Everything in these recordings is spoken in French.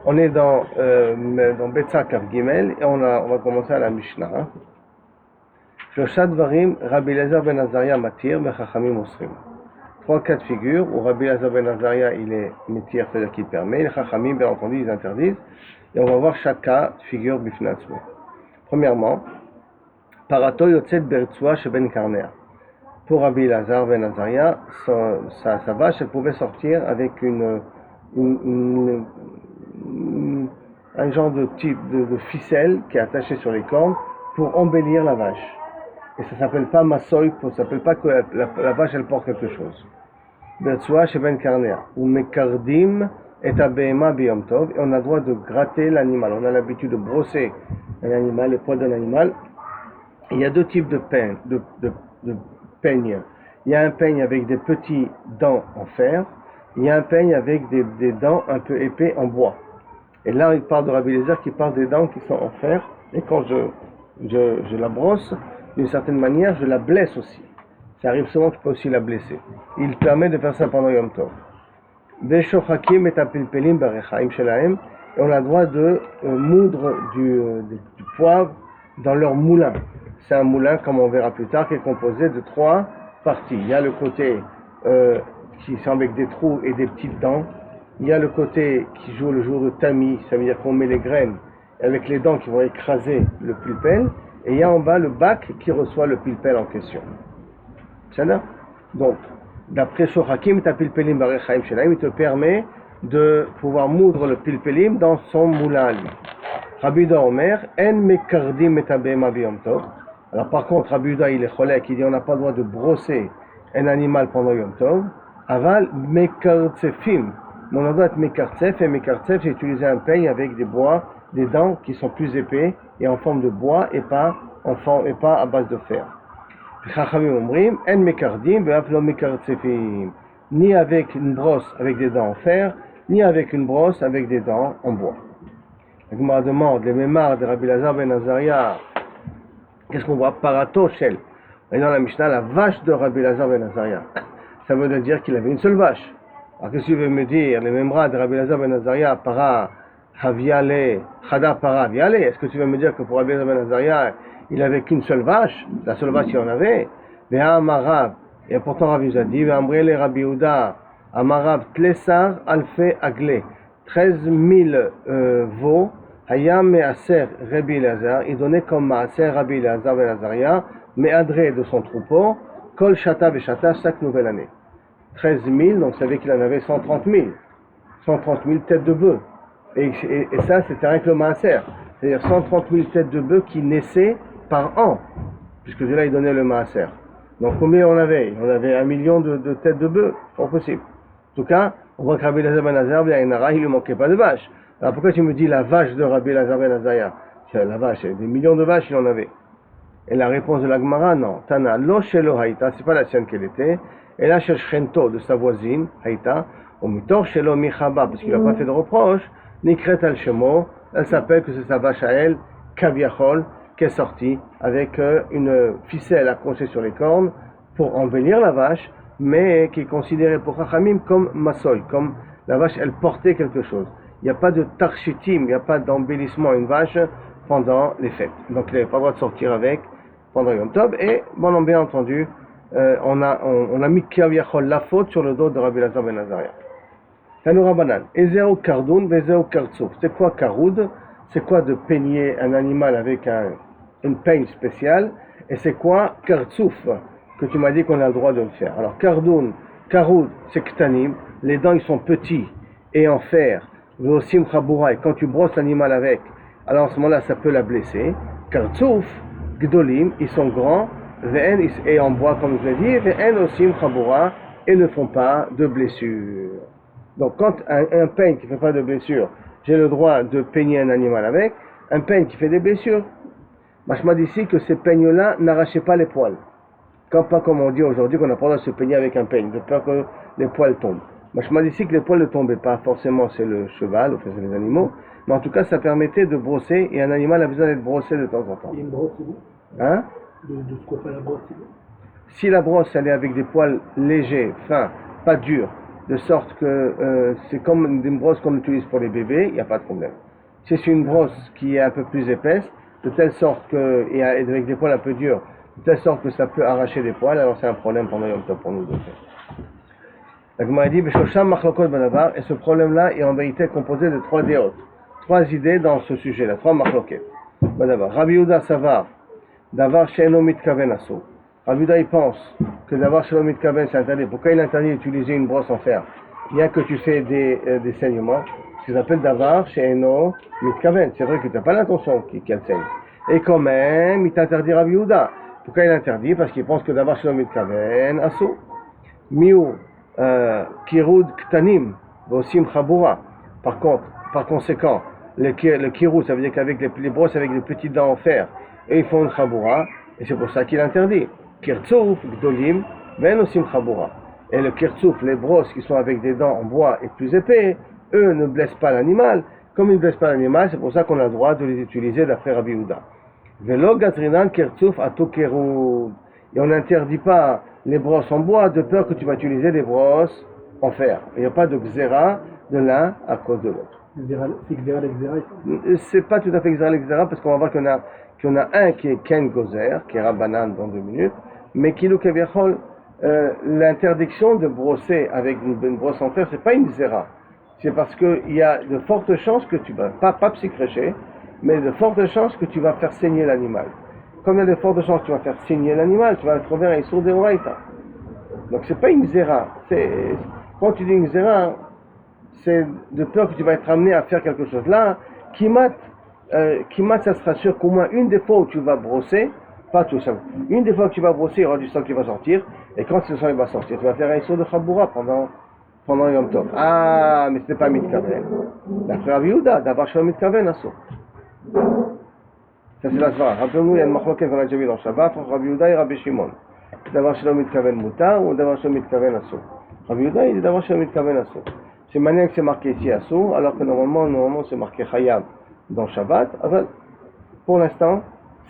On est dans Betsa Kaf Gimel et on va commencer à la Mishnah. Shlosha Dvarim, Rabbi Elazar ben Azaria matir, Chachamim osrim. 3 cas de figure où Rabbi Elazar ben Azaria il est matir, c'est-à-dire qu'il permet, les Chachamim bien entendu ils interdisent, et on va voir chaque cas de figure bifnatzmo. Premièrement, Parato yotzet bertzua chez Ben Karnea. Pour Rabbi Elazar ben Azaria, sa vache elle pouvait sortir avec un genre de type de ficelle qui est attachée sur les cornes pour embellir la vache. Et ça s'appelle pas massoy, ça s'appelle pas que la vache elle porte quelque chose. Bertzua chez Ben Karnea. Ou mekardim et abema biyom tov. Et on a le droit de gratter l'animal. On a l'habitude de brosser un animal, les poils d'un animal. Il y a deux types de peignes. Il y a un peigne avec des petits dents en fer. Il y a un peigne avec des dents un peu épais en bois. Et là, il parle de Rabbi Elazar qui parle des dents qui sont en fer. Et quand je la brosse, d'une certaine manière, je la blesse aussi. Ça arrive souvent que je peux aussi la blesser. Il permet de faire ça pendant Yom Tov. Veshochakim et apilpelim barechaim shelahem. Et on a le droit de moudre du poivre dans leur moulin. C'est un moulin, comme on verra plus tard, qui est composé de 3 parties. Il y a le côté qui sont avec des trous et des petites dents. Il y a le côté qui joue le jour de tamis, ça veut dire qu'on met les graines avec les dents qui vont écraser le pilpel. Et il y a en bas le bac qui reçoit le pilpel en question. C'est là. Donc, d'après Shochakim, ta pilpelim barechaim shelaim, il te permet de pouvoir moudre le pilpelim dans son moulin à lui. Rabbi Yehuda Omer, en mekardim et abema biyom tov. Alors par contre, Rabbi Yehuda il est cholek, il dit on n'a pas le droit de brosser un animal pendant Yom Tov. Aval mekartsefim. On a le droit de mekartsef, et mekartsef, j'ai utilisé un peigne avec des bois, des dents qui sont plus épais et en forme de bois et pas à base de fer. Chachamim omrim, en mekardim ve'af lo mekartsefim. Ni avec une brosse avec des dents en fer, ni avec une brosse avec des dents en bois. La Gemara demande, les mémars de Rabbi Elazar ben Azaria, qu'est-ce qu'on voit? Parato shel. Et dans la Mishnah, la vache de Rabbi Elazar ben Azaria. Ça veut dire qu'il avait une seule vache. Alors qu'est-ce que tu veux me dire? Les mémars de Rabbi Elazar ben Azaria, para haviale, chadar para haviale. Est-ce que tu veux me dire que pour Rabbi Elazar ben Azaria, il avait qu'une seule vache? La seule vache qu'il en avait. Ve'a amarav. Et pourtant Rabbi Yehuda dit, ve'amrele Rabbi Yehuda, amarav tlesar alfe agle. 13 000 veaux, Hayam Me'aser Rabbi Elazar, il donnait comme Me'aser Rabbi Elazar ben Azaria, Me'adre de son troupeau, Kol Shata Veshata, chaque nouvelle année. 13 000, donc ça veut dire qu'il en avait 130 000. 130 000 têtes de bœufs. Et ça, c'était rien que le Me'aser. C'est-à-dire 130 000 têtes de bœufs qui naissaient par an, puisque de là, il donnait le Me'aser. Donc combien on avait? On avait 1 million de têtes de bœufs, pas possible. En tout cas, on voit que Rabbi Elazar ben Azaria, il ne lui manquait pas de vaches. Alors pourquoi tu me dis la vache de Rabbi Elazar ben Azaria? La vache, des millions de vaches il en avait. Et la réponse de la Gemara, non. Tana, lo shelo haïta, c'est pas la sienne qu'elle était. Et là, shel shchento, de sa voisine, haïta, au mitor shelo michaba, parce qu'il n'a pas fait de reproche, nikret al shemo, elle s'appelle que c'est sa vache à elle, kaviachol, qui est sortie avec une ficelle accrochée sur les cornes pour embellir la vache, mais qui est considérée pour Chachamim comme massoy, comme la vache, elle portait quelque chose. Il n'y a pas de tarchitim, il n'y a pas d'embellissement à une vache pendant les fêtes. Donc il n'avait pas le droit de sortir avec pendant Yom Tov. Et bon, bien entendu, on a mis Kiaviachol la faute sur le dos de Rabbi Elazar ben Azaria. Tanoura banan. Ezeo kardoun, vezeo kartsouf. C'est quoi karoud? C'est quoi de peigner un animal avec une peigne spéciale? Et c'est quoi kartsouf? Que tu m'as dit qu'on a le droit de le faire. Alors, karoud, c'est ktanim, les dents ils sont petits et en fer, veosim chaboura, et quand tu brosses l'animal avec, alors en ce moment-là ça peut la blesser. Kartsouf, gdolim, ils sont grands, ve'en, et en bois comme je l'ai dit, ve'en osim chaboura, et ne font pas de blessure. Donc quand un peigne qui ne fait pas de blessure, j'ai le droit de peigner un animal avec, un peigne qui fait des blessures, je dit ici que ces peignes-là n'arrachaient pas les poils. Pas comme on dit aujourd'hui qu'on n'a pas le droit de se peigner avec un peigne, de peur que les poils tombent. Je m'en dis ici que les poils ne tombaient pas, forcément c'est le cheval, ou c'est les animaux, mais en tout cas ça permettait de brosser, et un animal a besoin d'être brossé de temps en temps. Il y a une brosse, c'est bon? Hein? De ce qu'on fait la brosse, c'est bon? Si la brosse elle est avec des poils légers, fins, pas durs, de sorte que c'est comme une brosse qu'on utilise pour les bébés, il n'y a pas de problème. Si c'est une brosse qui est un peu plus épaisse, de telle sorte que, et avec des poils un peu durs, de telle sorte que ça peut arracher des poils, alors c'est un problème pendant Yom Tov pour nous de faire. La Gemara dit, et ce problème-là est en vérité composé de trois déotes, trois idées dans ce sujet-là, trois marloquet. Rabbi Yehuda Savar, Davar She'eno Mitkaven Asso. Rabbi Yehuda il pense que Davar She'eno Mitkaven c'est interdit. Pourquoi il interdit d'utiliser une brosse en fer, bien que tu fais des saignements? Ce qu'ils appellent Davar She'eno Mitkaven. C'est vrai que tu n'as pas l'intention qu'elle saigne. Et quand même, il t'interdit Rabbi Yehuda. Pourquoi il interdit? Parce qu'il pense que Davar She'eno Mitkaven Asso. Miu Kirud Ktanim Vosim Chabura. Par conséquent, le kirud, ça veut dire qu'avec les brosses avec des petites dents en fer, et ils font une chabura, et c'est pour ça qu'il interdit. Kirtsouf, gdolim, ben osim chabura. Et le kirtsouf, les brosses qui sont avec des dents en bois et plus épais, eux ne blessent pas l'animal. Comme ils ne blessent pas l'animal, c'est pour ça qu'on a le droit de les utiliser d'après Rabbi Yehuda. Velo gazrinan kirtsouf ato kirud. Et on n'interdit pas les brosses en bois de peur que tu vas utiliser des brosses en fer. Il n'y a pas de xéra de l'un à cause de l'autre. C'est Xéra l'Exéra. C'est pas tout à fait Xéra l'Exéra parce qu'on va voir qu'il y en a un qui est Ken Gozer, qui est Rabbanan dans 2 minutes, mais qui nous Keviachol, l'interdiction de brosser avec une brosse en fer, c'est pas une Xéra. C'est parce qu'il y a de fortes chances que tu vas, pas psychrécher, mais de fortes chances que tu vas faire saigner l'animal. Comme il y a de fortes chances que tu vas faire saigner l'animal, tu vas trouver un Issour de Horaïta. Donc c'est pas une Xéra. Quand tu dis une Xéra, c'est de peur que tu vas être amené à faire quelque chose. Là, Kimat, ça sera sûr qu'au moins une des fois où tu vas brosser, pas tout ça, une des fois que tu vas brosser, il y aura du sang qui va sortir, et quand ce sang il va sortir, tu vas faire un saut de Chaboura pendant Yom Tov. Ah, mais ce n'est pas Mitkaven. D'après Rabbi Yehuda, d'avoir chez Mitkaven, Asso. Ça c'est la svara. Rappelons-nous, il y a une marloquette qu'on a déjà vu dans Shabbat, entre Rabbi Yehuda et Rabbi Shimon. D'avoir chez Mitkaven Muta ou d'avoir chez Mitkaven Asso. Rabbi Yehuda, il dit d'avoir chez Mitkaven Asso. C'est manière que c'est marqué ici Asso, alors que normalement c'est marqué Chayab dans Shabbat. Enfin, pour l'instant,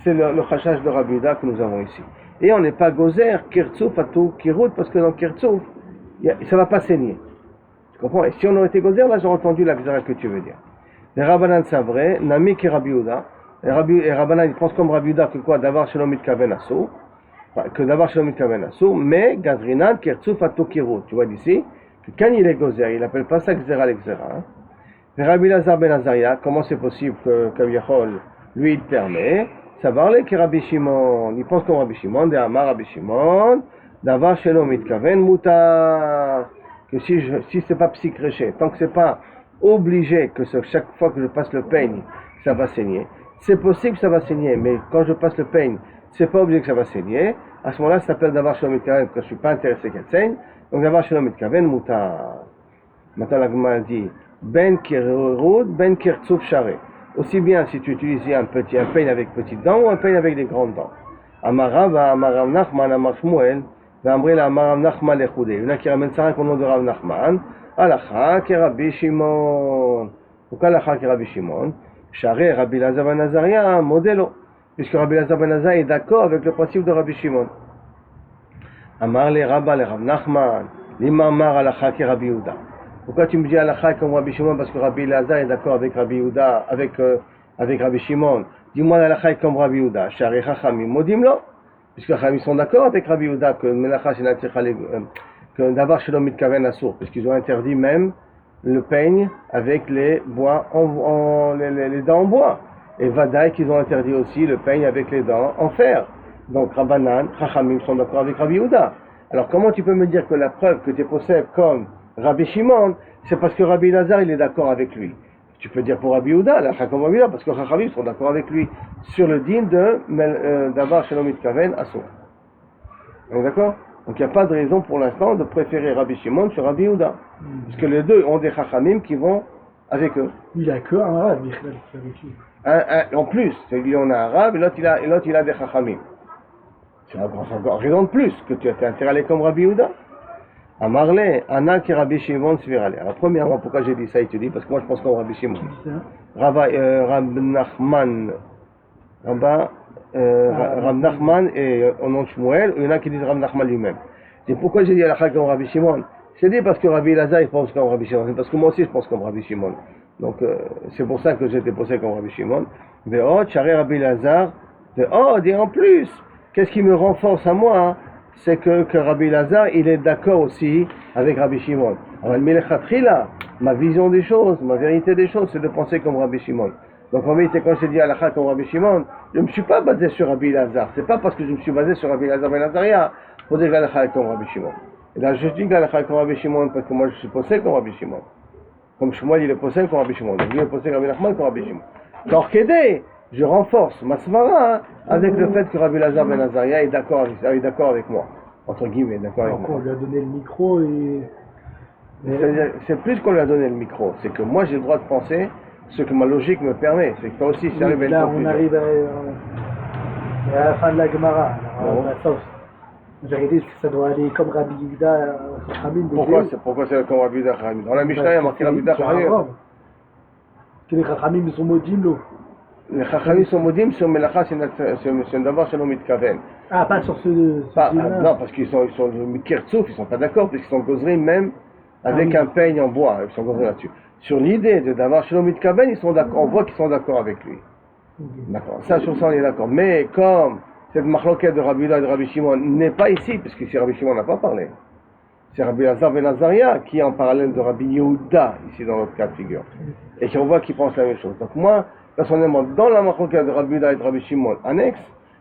c'est le chachage de Rabbi Yehuda que nous avons ici. Et on n'est pas gozer, kirtsouf, atou, kirut, parce que dans kirtsouf, ça ne va pas saigner. Tu comprends? Et si on aurait été gozer, là j'aurais entendu la xéra que tu veux dire. Les Rabbanan savraient, Nami ki Rabbi Yehuda, et Rabbanan ils pensent comme Rabbi Yehuda que quoi, d'avoir shalom mitkaven asso, que d'avoir shalom mitkaven asso, mais gazrinan, kirtsouf, atou, kirut. Tu vois d'ici? Quand il est gozer, il n'appelle pas ça xéra l'exéra. Hein. Rabbi Lazar ben Azaria, comment c'est possible que Yachol, lui, il permet? Ça va aller que Rabbi Shimon, il pense comme Rabbi Shimon, de Amar Rabbi Shimon, d'avoir chez l'homme mitkaven mutar, que si c'est pas psychréché, tant que c'est pas obligé que chaque fois que je passe le peigne, ça va saigner. C'est possible que ça va saigner, mais quand je passe le peigne, c'est pas obligé que ça va saigner. À ce moment-là, ça s'appelle d'avoir chez l'homme mitkaven, parce que je suis pas intéressé qu'elle saigne. Donc d'avoir chez l'homme mitkaven mutar. Maintenant la Gemara dit ben kirud, ben kirtsouf charé. Aussi bien si tu utilises un peigne avec petites dents ou un peigne avec des grandes dents. Amarav Nachman, Amar Shmuel, Vambril Amarav Nachman lechoudé. Il y en a qui ramènent ça au nom de Rav Nachman. Alacha ki Rabbi Shimon. Pourquoi alacha ki Rabbi Shimon? Charé Rabbi Lazar ben Azaria, modèle. Puisque Rabbi Lazar ben Azaria est d'accord avec le principe de Rabbi Shimon. Amar le Rabba le Rav Nachman, l'imamar alacha ki Rabbi Yehuda. Pourquoi tu me dis halakha comme Rabbi Shimon? Parce que Rabbi Lazar est d'accord avec Rabbi Yehuda, avec Rabbi Shimon. Dis-moi halakha comme Rabbi Yehuda. Shari Chachamim modimlo. Puisque Chachamim sont d'accord avec Rabbi Yehuda que melacha que d'avoir shalom mitkaven assour. Puisqu'ils ont interdit même le peigne avec les bois les dents en bois. Et Vadaï qu'ils ont interdit aussi le peigne avec les dents en fer. Donc Rabbanan, Chachamim sont d'accord avec Rabbi Yehuda. Alors comment tu peux me dire que la preuve que tu possèdes comme Rabbi Shimon, c'est parce que Rabbi Lazar il est d'accord avec lui. Tu peux dire pour Rabbi Yehuda, là, comme Rabbi Yehuda, parce que Chachamim sont d'accord avec lui sur le din d'avoir Shalom Mitkaven Asso. Donc d'accord? Donc il n'y a pas de raison pour l'instant de préférer Rabbi Shimon sur Rabbi Yehuda. Parce que les deux ont des Chachamim qui vont avec eux. Il a que un arabe, en plus, il y en a un arabe et l'autre il a des Chachamim. C'est encore raison de plus que tu as intérêt à aller comme Rabbi Yehuda. Amarle, Anna qui Rabbi Shimon Svirale. Alors premièrement, pourquoi j'ai dit ça, il te dit, parce que moi je pense comme Rabbi Shimon. Rab Nachman, Rab Nachman et au nom de Shmuel, il y en a qui disent Rab Nachman lui-même. Et pourquoi j'ai dit Alakha comme Rabbi Shimon? Je t'ai dit parce que Rabbi Elazar il pense comme Rabbi Shimon, c'est parce que moi aussi je pense comme Rabbi Shimon. Donc c'est pour ça que j'étais posé comme Rabbi Shimon. Ve'od, charé Rabbi Elazar, ve'od, et en plus, qu'est-ce qui me renforce à moi, hein, c'est que Rabbi Elazar, il est d'accord aussi avec Rabbi Shimon. Alors, là, ma vision des choses, ma vérité des choses, c'est de penser comme Rabbi Shimon. Donc en vérité, quand je dis halakha comme Rabbi Shimon, je ne me suis pas basé sur Rabbi Elazar. C'est pas parce que je me suis basé sur Rabbi Elazar ben Azaria pour dire que halakha est comme Rabbi Shimon. Et là, je dis que halakha est comme Rabbi Shimon parce que moi, je suis posé comme Rabbi Shimon. Comme Shmuel, il est posé comme Rabbi Shimon. Donc lui, il est posé comme Rabbi Nachman comme Rabbi Shimon. Donc, je renforce ma svara, hein, avec le fait que Rabbi Elazar ben Azaria est d'accord avec moi. Entre guillemets, d'accord avec moi. On lui a donné le micro et... C'est plus qu'on lui a donné le micro, c'est que moi j'ai le droit de penser ce que ma logique me permet. C'est que toi aussi, si oui, là, on arrive à la fin de la Gemara. En vérité, ça doit aller comme Rabbi Yehuda, Chachamim. Pourquoi c'est comme Rabbi Yehuda, Chachamim? Dans la Mishnah, il y a marqué Rabbi Yehuda, Chachamim. Que les Chachamim sont modim, l'eau. Les Chachamim sont modim sur Melacha, c'est d'abord selon Mitkaven. Ah, pas sur ce non, parce qu'ils sont Mikirtsouf, ils sont pas d'accord, puisqu'ils sont gozrim même avec un peigne en bois, ils sont gozrim là-dessus. Sur l'idée d'avoir selon Mitkaven, ils sont d'accord, on voit qu'ils sont d'accord avec lui. D'accord, ça, sur ça, on est d'accord. Mais comme cette machloquette de Rabbi Yehuda et de Rabbi Shimon n'est pas ici, puisque ici Rabbi Shimon n'a pas parlé. C'est Rabbi Elazar ben Azaria qui est en parallèle de Rabbi Yehuda, ici dans notre cas de figure. Et qu'on voit qu'ils pensent la même chose. Donc moi, personnellement, dans la machloquette de Rabbi Yehuda et de Rabbi Shimon annexe,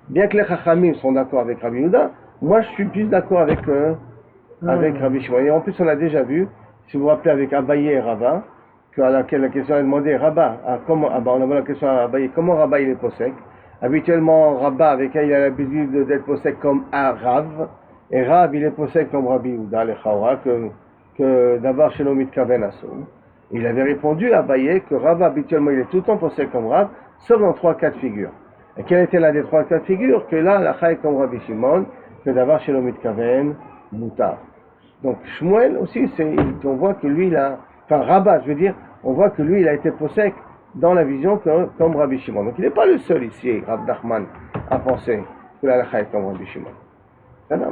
bien que les Chachamim sont d'accord avec Rabbi Yehuda, moi je suis plus d'accord avec Rabbi Shimon. Et en plus, on a déjà vu, si vous vous rappelez avec Abaye et Rava, à laquelle la question est demandée, Rabba, on a la question à Abaye, comment Rabba il est possèque? Habituellement, Rabba, avec elle, il a l'habitude d'être possèque comme Rav, et Rav, il est possèque comme Rabbi Yehuda, le Chaora, que d'abord chez l'Omit Kaven Assoum. Il avait répondu à Abaye que Rabba, habituellement, il est tout le temps possèque comme Rav, sauf dans 3 cas de figure. Et quel était l'un des 3 cas de figure? Que là, la Chaï comme Rabbi Shimon, que d'abord chez l'Omit Kaven, Moutar. Donc, Shmuel aussi, on voit que lui, Rabba, je veux dire, on voit que lui, il a été possèque dans la vision comme Rabbi Shimon. Donc il n'est pas le seul ici, Rav Nachman, à penser que la halakha est comme Rabbi Shimon.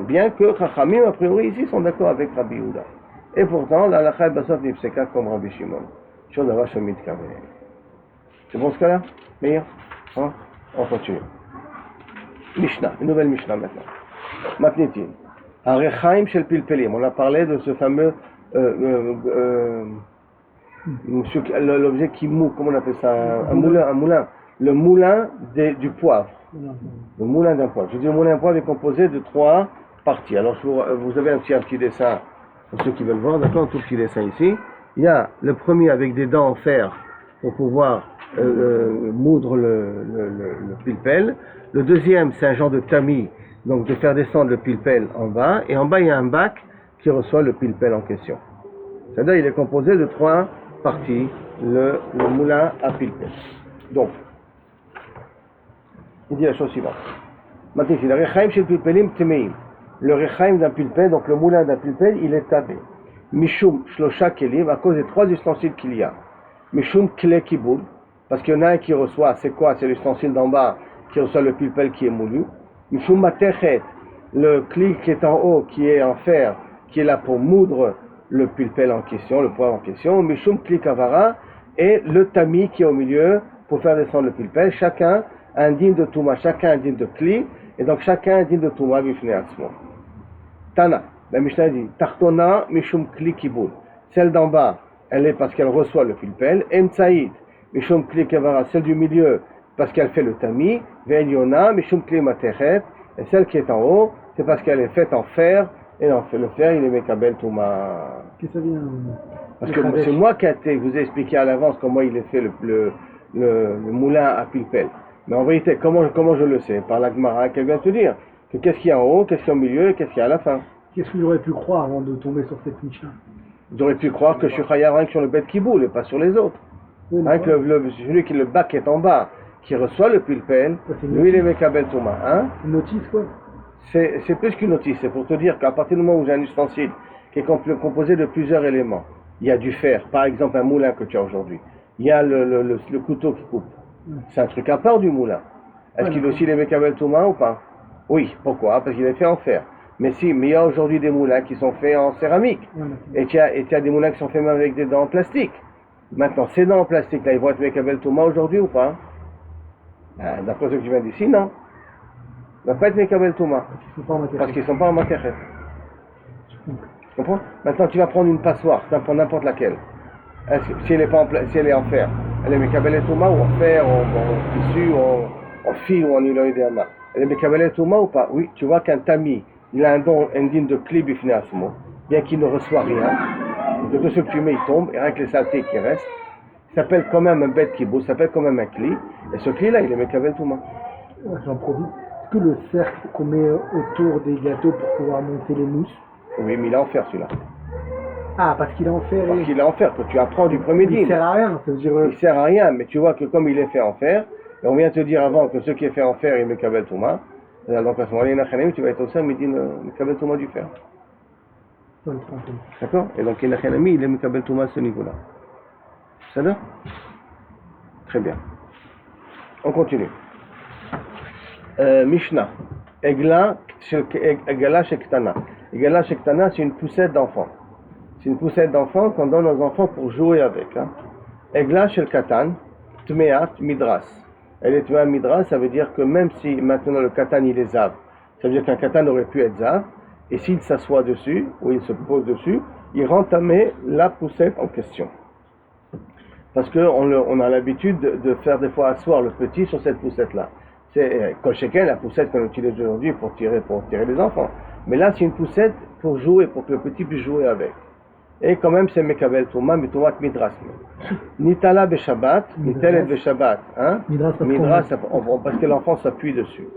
Bien que Chachamim, a priori, ici, sont d'accord avec Rabbi Yehuda. Et pourtant, la halakha est basaf nifseka comme Rabbi Shimon. Chose d'avoir shomit kavé. C'est bon ce cas-là, Meir? Hein? On continue. Mishnah, une nouvelle Mishnah maintenant. Matnitin. Arechaim shel pilpelim. On a parlé de ce fameux l'objet qui moue, comment on appelle ça? Un moulin. Le moulin du poivre. Le moulin d'un poivre. Je dis le moulin d'un poivre est composé de 3 parties. Alors vous avez un petit dessin pour ceux qui veulent voir, d'accord, un tout petit dessin ici. Il y a le premier avec des dents en fer pour pouvoir moudre le pilpel. Le deuxième, c'est un genre de tamis, donc de faire descendre le pilpel en bas. Et en bas, il y a un bac qui reçoit le pilpel en question. C'est-à-dire, il est composé de 3 partie, le moulin à pilpel. Donc, il dit la chose suivante. Maintenant, c'est le rechaim chez le pilpelim temeim. Le rechaim d'un pilpel, donc le moulin d'un pilpel, il est tabé. Mishum shlosha kelim, à cause des 3 ustensiles qu'il y a. Mishum kle kiboul, parce qu'il y en a un qui reçoit, c'est quoi? C'est l'ustensile d'en bas qui reçoit le pilpel qui est moulu. Mishum matechet, le cli qui est en haut, qui est en fer, qui est là pour moudre le pilpel en question, le poivre en question, Mishum Kli Kavara, et le tamis qui est au milieu pour faire descendre le pilpel. Chacun indigne de Touma, chacun indigne de Kli, et donc chacun indigne de Touma, Bifne Atzmo. Tana, la Mishnah dit, Tartona Mishum Kli Kiboul. Celle d'en bas, elle est parce qu'elle reçoit le pilpel. Emtsaïd, Mishum Kli Kavara, celle du milieu, parce qu'elle fait le tamis. Ve'elyona, Mishum Kli Matechet, et celle qui est en haut, c'est parce qu'elle est faite en fer. Et non, le fer, il est Mekabel Touma. Qu'est-ce que ça vient? Parce que c'est moi qui vous ai expliqué à l'avance comment il est fait le moulin à pilpel. Mais en vérité, comment je le sais? Par la Gemara, qu'elle vient te dire que qu'est-ce qu'il y a en haut, qu'est-ce qu'il y a au milieu et qu'est-ce qu'il y a à la fin. Qu'est-ce que j'aurais pu croire avant de tomber sur cette Mishnah? J'aurais pu croire que je suis chayav rien que sur le bête qui boule et pas sur les autres. Oui, rien que celui qui le bac est en bas, qui reçoit le pilpel, lui il est Mekabel Touma. Hein? Une notice quoi? C'est plus qu'une notice, c'est pour te dire qu'à partir du moment où j'ai un ustensile qui est composé de plusieurs éléments, il y a du fer, par exemple un moulin que tu as aujourd'hui, il y a le couteau qui coupe, c'est un truc à part du moulin. Est-ce qu'il est aussi les Mekabel Touma ou pas? Oui, pourquoi? Parce qu'il est fait en fer. Mais si, mais il y a aujourd'hui des moulins qui sont faits en céramique. Et tu as des moulins qui sont faits même avec des dents en plastique. Maintenant, ces dents en plastique, là, ils vont être Mekabel Touma aujourd'hui ou pas? D'après ce que tu viens d'ici, non. Ils ne vont pas être Mekabel Touma. Parce qu'ils ne sont pas en matière. Tu comprends? Maintenant, tu vas prendre une passoire, n'importe laquelle. Si elle est en fer, elle est Mekabel Touma ou en fer, en tissu, en fil ou en iloïdéama. Elle est Mekabel Touma ou pas? Oui, tu vois qu'un tamis, il a un digne de clé bifnéasmo, bien qu'il ne reçoit rien. De tout ce fumé, il tombe, et rien que les saletés qui restent, il s'appelle quand même un bête qui bouge, il s'appelle quand même un cli, et ce cli-là, il est Mekabel Touma. J'en profite. Est-ce que le cercle qu'on met autour des gâteaux pour pouvoir monter les mousses? Oui, mais il est en fer celui-là. Ah, parce qu'il est en fer. Parce qu'il est en fer, que tu apprends du premier dîme. Il sert à rien, ça veut dire. Il sert à rien, mais tu vois que comme il est fait en fer, et on vient te dire avant que ce qui est fait en fer, il est Mekabel Touma, donc à ce moment-là, tu vas être au sein, mais il dit Mekabel Touma du fer. D'accord? Et donc, il est Mekabel Touma à ce niveau-là. Ça va? Très bien. On continue. Mishnah. Egla Shektana. Egla Shektana, c'est une poussette d'enfant. C'est une poussette d'enfant qu'on donne aux enfants pour jouer avec. Egla Shel Katan, Tmeat Midras. Elle est Tmeat Midras, ça veut dire que même si maintenant le Katan il est Zav, ça veut dire qu'un Katan aurait pu être Zav, et s'il s'assoit dessus, ou il se pose dessus, il rend tamé la poussette en question. Parce qu'on a l'habitude de faire des fois asseoir le petit sur cette poussette-là. C'est Kolcheken, la poussette qu'on utilise aujourd'hui pour tirer les enfants. Mais là, c'est une poussette pour jouer, pour que le petit puisse jouer avec. Et quand même, c'est Mekabel Touma, mais Toumat Midras. Nitala Beshabbat, Nitelet Beshabbat. Midras, parce que l'enfant s'appuie dessus.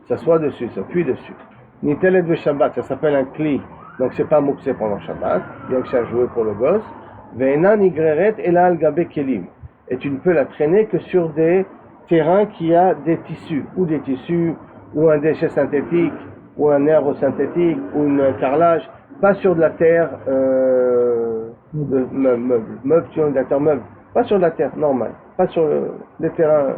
S'assoit dessus, s'appuie dessus. Nitelet Beshabbat, ça s'appelle un cli. Donc, c'est pas Mouksé pendant Shabbat, bien que c'est à jouer pour le gosse. Ve'ena nigreret ela al gabe kelim. Et tu ne peux la traîner que sur des terrains qui a des tissus, ou un déchet synthétique, ou un herbe synthétique, ou un carrelage, pas sur de la terre meuble, sur de la terre meuble, pas sur de la terre normale, pas sur des terrains,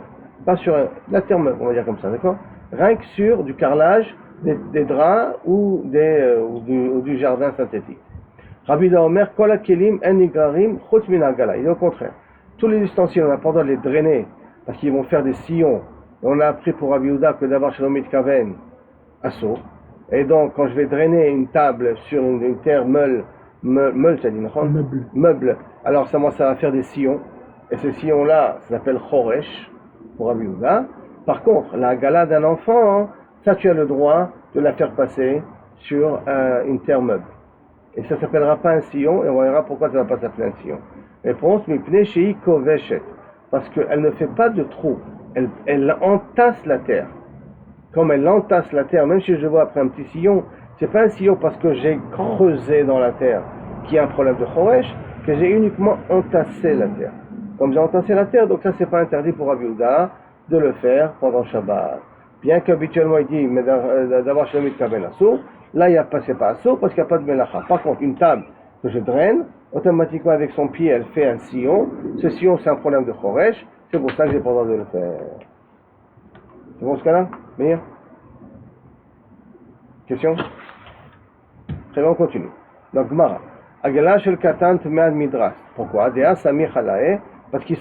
pas sur la terre meuble, on va dire comme ça, d'accord? Rien que sur du carrelage, des draps ou du jardin synthétique. Rabbi Omer, Kol HaKelim En Nigrarim Chutz Min HaGala. Il est au contraire. Tous les ustensiles, on a pas le droit de les drainer parce qu'ils vont faire des sillons. Et on a appris pour Rabbi Yehuda que d'avoir Shalom Mitkaven assaut. Et donc, quand je vais drainer une table sur une terre meule, ça dit meuble. Alors, ça va faire des sillons. Et ces sillons-là, ça s'appelle Choresh pour Rabbi Yehuda. Par contre, la gala d'un enfant, ça tu as le droit de la faire passer sur une terre meuble. Et ça ne s'appellera pas un sillon, et on verra pourquoi ça ne va pas s'appeler un sillon. Réponse, Mipnei Shei Koveshet. Parce qu'elle ne fait pas de trou, elle entasse la terre. Comme elle entasse la terre, même si je vois après un petit sillon, c'est pas un sillon parce que j'ai creusé dans la terre, qui a un problème de Choresh, que j'ai uniquement entassé la terre. Comme j'ai entassé la terre, donc ça c'est pas interdit pour Rabbi Yehuda de le faire pendant Shabbat. Bien qu'habituellement il dit, mais d'avoir Shalom Mitkaven Assour, là, c'est pas assaut parce qu'il n'y a pas de melacha. Par contre, une table que je draine, automatiquement avec son pied, elle fait un sillon. Ce sillon, c'est un problème de choresh. C'est pour ça que j'ai pas le droit de le faire. C'est bon ce cas-là? Meilleur? Question? Très bien, on continue. Donc, Gemara. Agala shel katan tmead midras. Pourquoi? Dea samir halae. Parce qu'il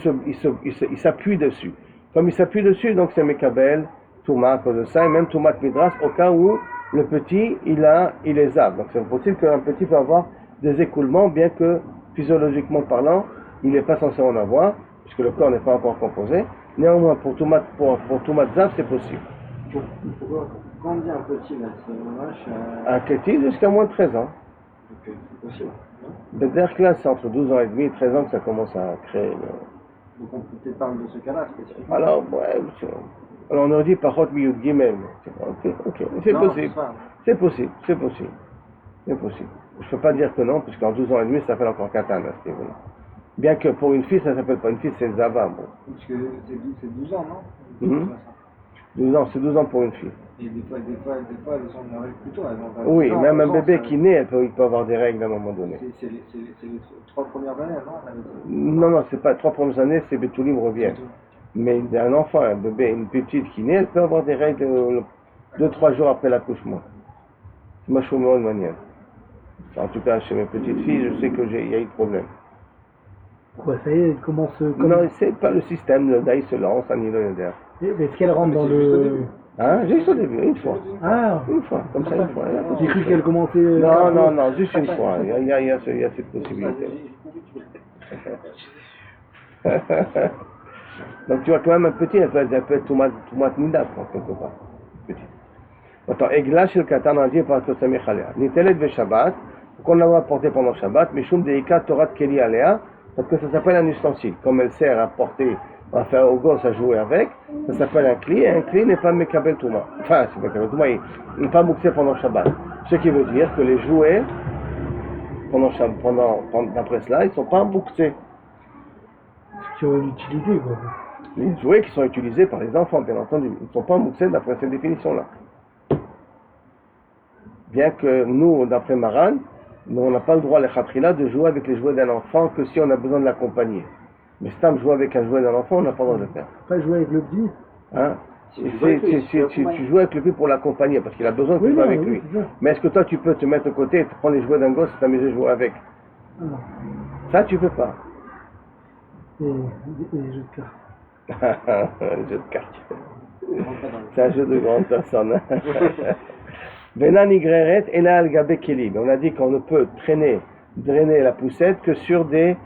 s'appuie dessus. Comme il s'appuie dessus, donc c'est Mekabel Touma à cause de ça. Et même Toumat midras au cas où le petit, il est zav. Donc c'est possible qu'un petit peut avoir des écoulements, bien que physiologiquement parlant, il n'est pas censé en avoir, puisque le corps n'est pas encore composé. Néanmoins, pour tout mat zav, c'est possible. Pourquoi quand on dit un petit, là, c'est un petit jusqu'à moins de 13 ans. C'est possible. D'ailleurs, là, c'est entre 12 ans et demi et 13 ans que ça commence à créer. Donc on peut peut-être parler de ce cas-là spécifiquement. Alors, on aurait dit par contre milieu de guillemets. Ok. C'est possible. C'est possible. Je ne peux pas dire que non, puisqu'en 12 ans et demi, ça s'appelle encore katan à ce niveau-là. Bien que pour une fille, ça ne s'appelle pas une fille, c'est zava. Bon. Parce que c'est 12 ans, non? 12 ans, c'est 12 ans pour une fille. Et des fois, elles ont une règle plus tôt. Oui, même un bébé qui naît, il peut avoir des règles à un moment donné. C'est les 3 premières années, non? Non, c'est pas 3 premières années, c'est Betoulim revient. Mais un enfant, un bébé, une petite qui naît, elle peut avoir des règles 2-3 jours après l'accouchement. C'est ma chômeur de manière. En tout cas, chez mes petites filles, je sais qu'il y a eu de problème. Quoi, ça y est, elle commence. Non, c'est pas le système, le daï se lance à niveau d'air. Est-ce qu'elle rentre dans le. Hein? J'ai eu ça au début, une fois. Ah, Une fois, comme ça, une fois. j'ai cru qu'elle commençait. Non, juste une fois. Il y a cette possibilité. Donc tu vois, quand même, un petit, elle peut être tomate nida, quelque part. Petit. Attends, Egla chez le Katan, on a dit par Tosami Khalea. Nitelet ve Shabbat, qu'on a le droit de porter pendant Shabbat, Mishum Deika Torah Keli Alea, parce que ça s'appelle un ustensile. Comme elle sert à porter, à faire au gosse, à jouer avec, ça s'appelle un cli, et un cli n'est pas Mekabel Touma. Enfin, c'est Mekabel Touma, il n'est pas mouxé pendant Shabbat. Ce qui veut dire que les jouets, d'après cela, ils ne sont pas mouxés. Qui ont une utilité, quoi. Les jouets qui sont utilisés par les enfants, bien entendu, ils ne sont pas mouxés d'après cette définition-là. Bien que nous, d'après Maran, nous, on n'a pas le droit, les khatrila, de jouer avec les jouets d'un enfant que si on a besoin de l'accompagner. Mais si tu jouer avec un jouet d'un enfant, on n'a pas le droit de le faire. Pas jouer avec le petit. Hein? Tu joues avec le petit pour l'accompagner, parce qu'il a besoin que tu joues avec lui. Mais est-ce que toi, tu peux te mettre à côté et te prendre les jouets d'un gosse et t'amuser à jouer avec? Ça, tu peux pas. Et les jeux de cartes. Les jeux de cartes. C'est un jeu de grande personne. Venan Igreret et la Algabe Kelim. On a dit qu'on ne peut drainer la poussette que sur des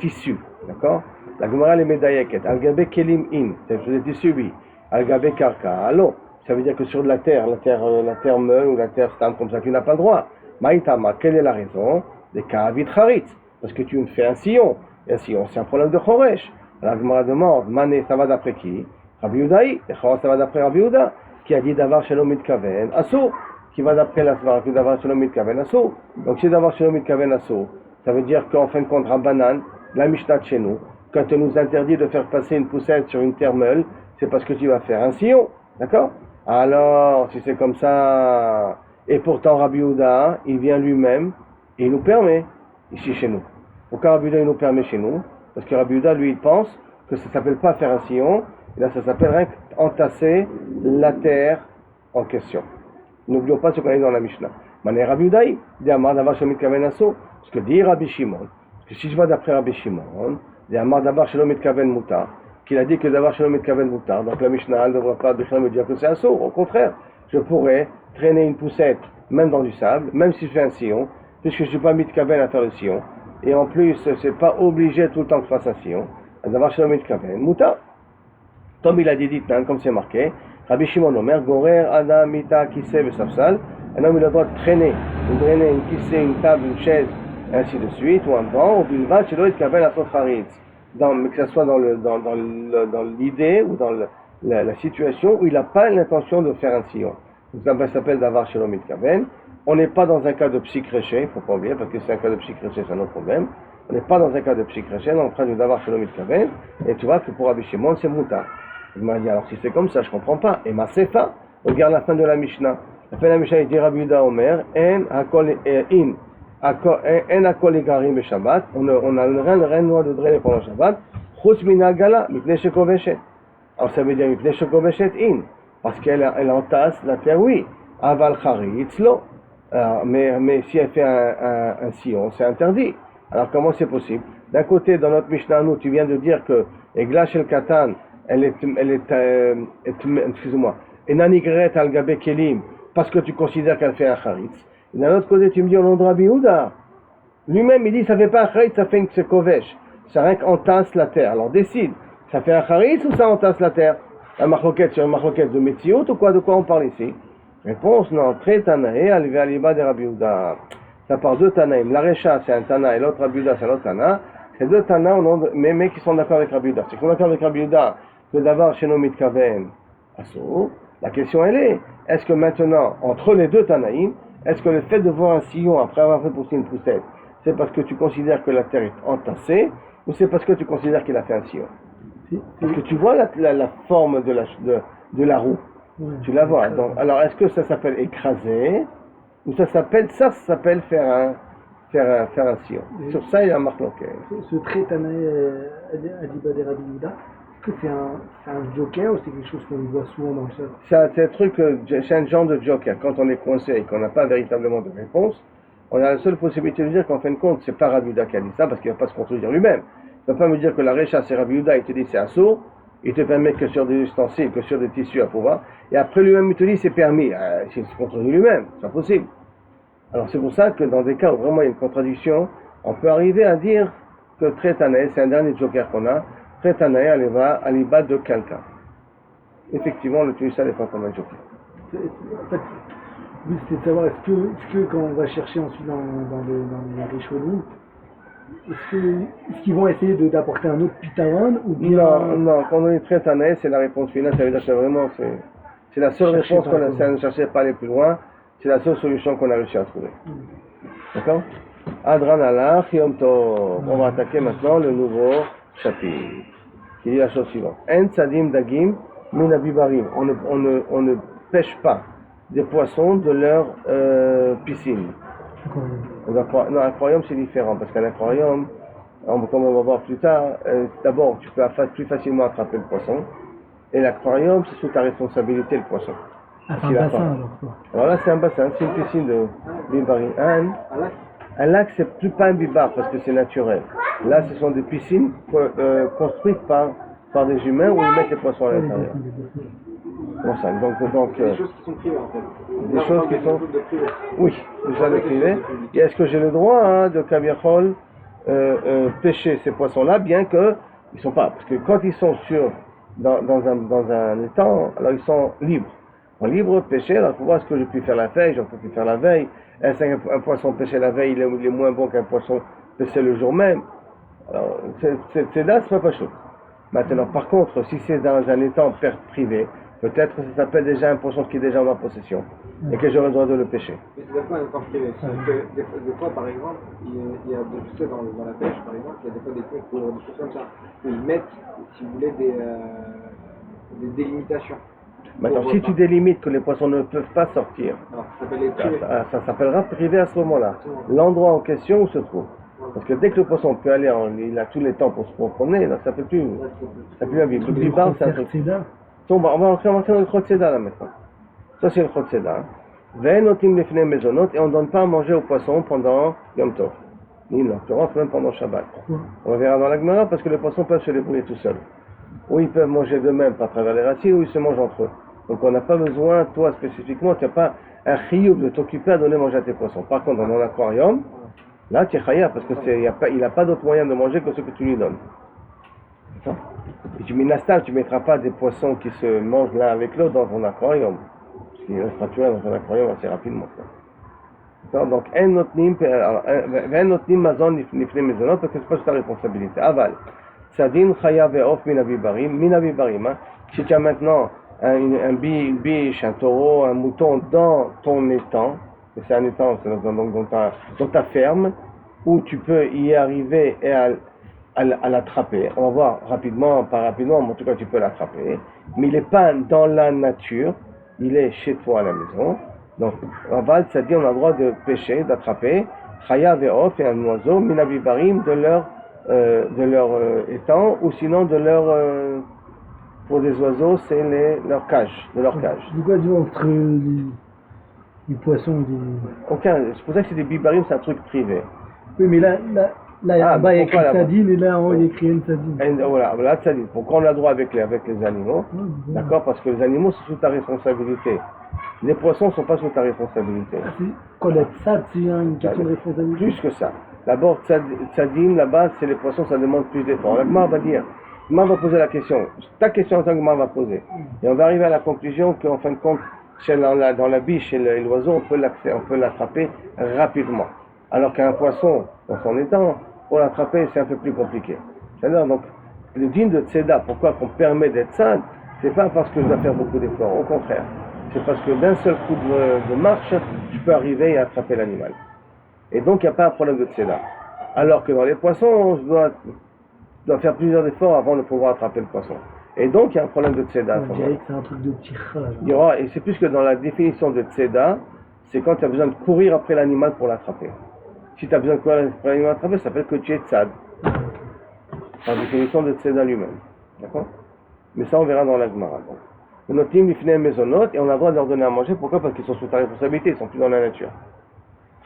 tissus. D'accord? La Gemara les médailleket. Algabe Kelim in. C'est sur des tissus, oui. Algabe Karka. Allô? Ça veut dire que sur de la terre meule ou la terre stand comme ça, tu n'as pas le droit. Maïtama, quelle est la raison? Des Kaavit Charitz. Parce que tu me fais un sillon. Et un sillon, c'est un problème de Choresh. La Gemara demande, Mané, ça va d'après qui? Rabbi Yehudaï. Et ça va d'après Rabbi Yehuda, qui a dit d'avoir Shalom Mitkaven Asso, qui va d'après la Svara, que d'avoir Shalom Mitkaven Asso. Donc c'est d'avoir Shalom Mitkaven Asso. Ça veut dire qu'en fin de compte, Rabbanan, la Mishnah de chez nous, quand elle nous interdit de faire passer une poussette sur une terre meule, c'est parce que tu vas faire un sillon. D'accord? Alors, si c'est comme ça, et pourtant Rabbi Yehuda, il vient lui-même, et il nous permet, ici chez nous. Pourquoi Rabbi Yehuda il nous permet chez nous? Parce que Rabbi Yehuda, lui, il pense que ça ne s'appelle pas faire un sillon, et là ça s'appelle rien qu'entasser la terre en question. N'oublions pas ce qu'on a dit dans la Mishnah. Mané Rabbi Yehuda, il dit Amar Davar Shalom Mitkaven Asso, parce que dit Rabbi Shimon, parce que si je vais d'après Rabbi Shimon, il dit Amar Davar Shalom Mitkaven Mutar, qu'il a dit que Davar Shalom Mitkaven Mutar, donc la Mishnah ne devrait pas me dire que c'est Asso, au contraire, je pourrais traîner une poussette, même dans du sable, même si je fais un sillon, puisque je ne suis pas Mitkaven à faire le sillon, et en plus, c'est pas obligé tout le temps que je fasse un sillon. D'avoir Shalom Mitkaven, Mouta. Comme il a dit, comme c'est marqué, Rabbi Shimon Omer, Gorer, Adam, Mita, Kissé, Vesafsal. Un homme, il a le droit de traîner, une kissé, une table, une chaise, ainsi de suite, ou un banc, ou d'une vache, Shalom Mitkaven, à son charitz. Mais que ce soit dans l'idée ou dans la situation où il n'a pas l'intention de faire un sillon. Donc ça s'appelle d'avoir Shalom Mitkaven. On n'est pas dans un cas de psychréché, il ne faut pas oublier, parce que c'est un cas de psychréché, c'est un autre problème. On n'est pas dans un cas de psychréché, on est en train d'avoir Shalom Mitkaven, et tu vois que pour Rabbi Shimon, c'est Mouta. Il m'a dit, alors si c'est comme ça, je ne comprends pas. Et ma sefa, regarde la fin de la Mishnah. La fin de la Mishnah, il dit Rabbi Yehuda Omer, en akol egarim be Shabbat, on a rien droit de drainer pendant Shabbat, chutz min agala, mipnei shekoveshet. Alors ça veut dire mipnei shekoveshet in, parce qu'elle entasse la terre, oui. Aval charitz lo. Mais si elle fait un sillon, c'est interdit. Alors comment c'est possible? D'un côté, dans notre Mishnah, nous, tu viens de dire que Egla Shel Katan, elle est excuse-moi, Enanigret al Gabe Kelim, parce que tu considères qu'elle fait un charitz. Et d'un autre côté, tu me dis au nom de Rabbi Yehuda. Lui-même, il dit, ça fait pas un charitz, ça fait une tsekovesh. Ça rien qu'entasse la terre. Alors décide, ça fait un charitz ou ça entasse la terre? Un marloquette sur une marloquette de Metziot ou quoi? De quoi on parle ici? Réponse, non, très Tanaï, alivé aliba de Rabbi Yehuda. Ça part deux Tanaïm. La Recha, c'est un Tana, et l'autre Rabbi Yehuda, c'est l'autre Tana. C'est deux Tana, mais qui sont d'accord avec Rabbi Yehuda. C'est qu'on est d'accord avec Rabbi Yehuda que d'avoir chez nos Mitkaven Asso. La question, elle est-ce que maintenant, entre les deux Tanaïm, est-ce que le fait de voir un sillon après avoir fait pousser une poussette, c'est parce que tu considères que la terre est entassée, ou c'est parce que tu considères qu'il a fait un sillon? Parce que tu vois la forme de la roue. Ouais, tu la vois. Donc, alors, est-ce que ça s'appelle écraser ou ça s'appelle faire un sillon? Sur ça, il y a un marque. Ce trait Tanaï Aliba de Rabbi Yehuda, que c'est un joker ou c'est quelque chose qu'on voit souvent dans le chat? C'est un truc, c'est un genre de joker. Quand on est coincé et qu'on n'a pas véritablement de réponse, on a la seule possibilité de dire qu'en fin de compte, c'est pas Rabbi Yehuda qui a dit ça parce qu'il ne va pas se contredire lui-même. Il ne va pas me dire que la récha c'est Rabbi Yehuda, il te dit c'est assourd, il te permet que sur des ustensiles, que sur des tissus à pouvoir, et après lui-même il te dit c'est permis. Il se contredit lui-même, c'est impossible. Alors c'est pour ça que dans des cas où vraiment il y a une contradiction, on peut arriver à dire que Trétanaï, c'est un dernier joker qu'on a, Trétanaï, elle va à l'ibad de quelqu'un. Effectivement, on utilise ça des fois comme un joker. En fait, oui, c'était de savoir est-ce que quand on va chercher ensuite dans les Rishonim, est-ce qu'ils vont essayer d'apporter un autre pitaron ou bien. Non, quand on est Trétanaï, c'est la réponse finale, ça veut dire que vraiment c'est la seule réponse qu'on a, ça ne cherchait pas aller plus loin, c'est la seule solution qu'on a réussi à trouver. D'accord? Adran Alach, Yom Tov. On va attaquer maintenant le nouveau chapitre, qui dit la chose suivante. En Tzadim Dagim Min Abibarim. On ne pêche pas des poissons de leur piscine. Non, un aquarium c'est différent, parce qu'un aquarium, comme on va voir plus tard, d'abord tu peux plus facilement attraper le poisson, et l'aquarium c'est sous ta responsabilité le poisson. Ah, c'est un bassin alors quoi. Alors là c'est un bassin, c'est une piscine de Bibarim. Un lac, c'est plus pas un bibar parce que c'est naturel. Là, ce sont des piscines construites par des humains où ils mettent les poissons à l'intérieur. Bon, ça, donc des choses qui sont privées en fait. Des choses qui sont. Oui, déjà de privé. Et est-ce que j'ai le droit de Kaviachol pêcher ces poissons-là, bien que ils sont pas. Parce que quand ils sont dans un étang, alors ils sont libres. Libre de pêcher, alors il faut voir ce que j'ai pu faire la veille, j'en peux plus faire la veille. Est-ce qu'un poisson pêché la veille, il est moins bon qu'un poisson pêché le jour même? Alors, c'est là, c'est pas chaud. Maintenant, par contre, si c'est dans un étang privé, peut-être que ça s'appelle déjà un poisson qui est déjà en ma possession et que j'aurais le droit de le pêcher. Mais c'est pas un étang privé. Des fois, par exemple, il y a tu sais, dans la pêche, par exemple, il y a des fois des concours, des choses comme ça, où ils mettent, si vous voulez, des délimitations. Maintenant, si tu délimites que les poissons ne peuvent pas sortir, ça s'appellera privé à ce moment-là. L'endroit en question où se trouve. Parce que dès que le poisson peut aller, il a tous les temps pour se promener, ça ne peut plus vivre. Le bibar, c'est un truc. On va rentrer dans le Khotseda là maintenant. Ça, c'est le Khotseda. Ve'enotim lefnei mezonot, et on ne donne pas à manger aux poissons pendant Yom Tov. Ni l'occurrence, même pendant Shabbat. On verra dans la Gemara parce que les poissons peuvent se débrouiller tout seuls. Ou ils peuvent manger d'eux-mêmes à travers les racines, ou ils se mangent entre eux. Donc on n'a pas besoin, toi spécifiquement, tu n'as pas un chiyuv de t'occuper à donner manger à tes poissons. Par contre, dans un aquarium, là tu es chaya parce que il n'a pas d'autre moyen de manger que ce que tu lui donnes. Et tu ne mettras pas des poissons qui se mangent l'un avec l'autre dans ton aquarium. Parce qu'il restera tué dans ton aquarium assez rapidement. Donc, un notnim mazon nifne mezonot, parce que c'est pas ta responsabilité. Aval. Sadin chaya ve'of minavibarim. Minavibarim, si tu as maintenant une biche, un taureau, un mouton dans ton étang, c'est un étang, c'est dans ta ferme, où tu peux y arriver et à l'attraper. On va voir rapidement, pas rapidement, mais en tout cas tu peux l'attraper. Mais il n'est pas dans la nature, il est chez toi à la maison. Donc, aval, c'est-à-dire on a le droit de pêcher, d'attraper, chaya ve'of et un oiseau, minavibarim de leur étang, ou sinon de leur pour des oiseaux c'est leur cage, de leur cage. C'est quoi entre les poissons et les... Aucun, c'est pour ça que c'est des bibarim, c'est un truc privé. Oui, mais là il y a écrit Tzadin et là en haut il y a écrit Tzadin. Voilà, Tzadin. Pourquoi on a le droit avec les animaux? D'accord, parce que les animaux sont sous ta responsabilité. Les poissons ne sont pas sous ta responsabilité. Connaître ça, c'est une question de responsabilité. Plus que ça. D'abord, Tzadim, là-bas, c'est les poissons, ça demande plus d'efforts. La Gemara va dire, Gemara va poser la question. Ta question, en tant que Gemara va poser. Et on va arriver à la conclusion qu'en fin de compte, dans la biche et l'oiseau, on peut l'attraper rapidement. Alors qu'un poisson, dans son étang, pour l'attraper, c'est un peu plus compliqué. C'est-à-dire, donc, le dîme de Tzeda, pourquoi qu'on permet d'être sad, c'est pas parce que je dois faire beaucoup d'efforts, au contraire. C'est parce que d'un seul coup de marche, je peux arriver et attraper l'animal. Et donc, il n'y a pas un problème de Tzeda. Alors que dans les poissons, je dois faire plusieurs efforts avant de pouvoir attraper le poisson. Et donc, il y a un problème de Tzeda. On dirait que c'est un truc de petit rat. Et c'est plus que dans la définition de Tzeda, c'est quand tu as besoin de courir après l'animal pour l'attraper. Si tu as besoin de courir après l'animal pour l'attraper, ça s'appelle que tu es tzad. Par définition de Tzeda lui-même. D'accord? Mais ça, on verra dans la Gemara. Notim lifnei mezonot, et on a le droit de leur donner à manger. Pourquoi? Parce qu'ils sont sous ta responsabilité, ils sont plus dans la nature.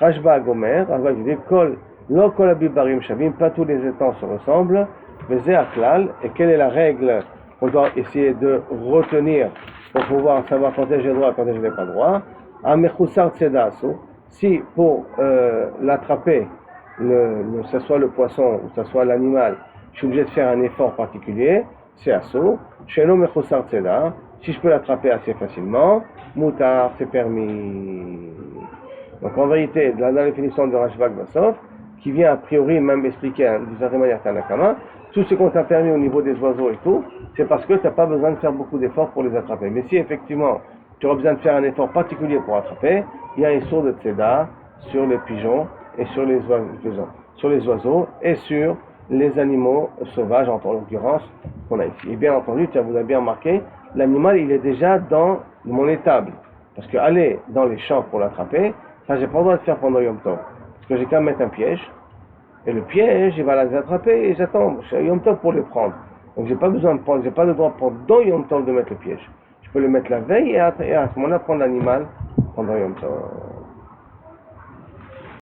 Rashba Gomer, Rashba dit Kol, lo kol abibarim shavim, pas tous les étangs se ressemblent. Vezé aklal, et quelle est la règle qu'on doit essayer de retenir pour pouvoir savoir quand j'ai le droit et quand je n'ai pas le droit? Amechusar tsedasu, si pour l'attraper, que ce soit le poisson ou que ce soit l'animal, je suis obligé de faire un effort particulier, c'est asso. Shelo mechusar tseda, si je peux l'attraper assez facilement, moutar, c'est permis. Donc en vérité, dans la définition de Rashbag Bassof, qui vient a priori même expliquer d'une certaine manière Tanakama, tout ce qu'on t'a permis au niveau des oiseaux et tout, c'est parce que tu n'as pas besoin de faire beaucoup d'efforts pour les attraper. Mais si effectivement tu auras besoin de faire un effort particulier pour attraper, il y a un sourd de tseda sur les pigeons et sur les oiseaux et sur les animaux sauvages, en l'occurrence, qu'on a ici. Et bien entendu, tu vous avez bien remarqué, l'animal il est déjà dans mon étable. Parce que aller dans les champs pour l'attraper, ça j'ai pas le droit de faire pendant Yom Tov. Parce que j'ai qu'à mettre un piège, et le piège, il va les attraper, et j'attends Yom Tov pour les prendre. Donc j'ai pas besoin de prendre, j'ai pas le droit pendant Yom Tov de mettre le piège. Je peux le mettre la veille et à ce moment-là prendre l'animal pendant Yom Tov.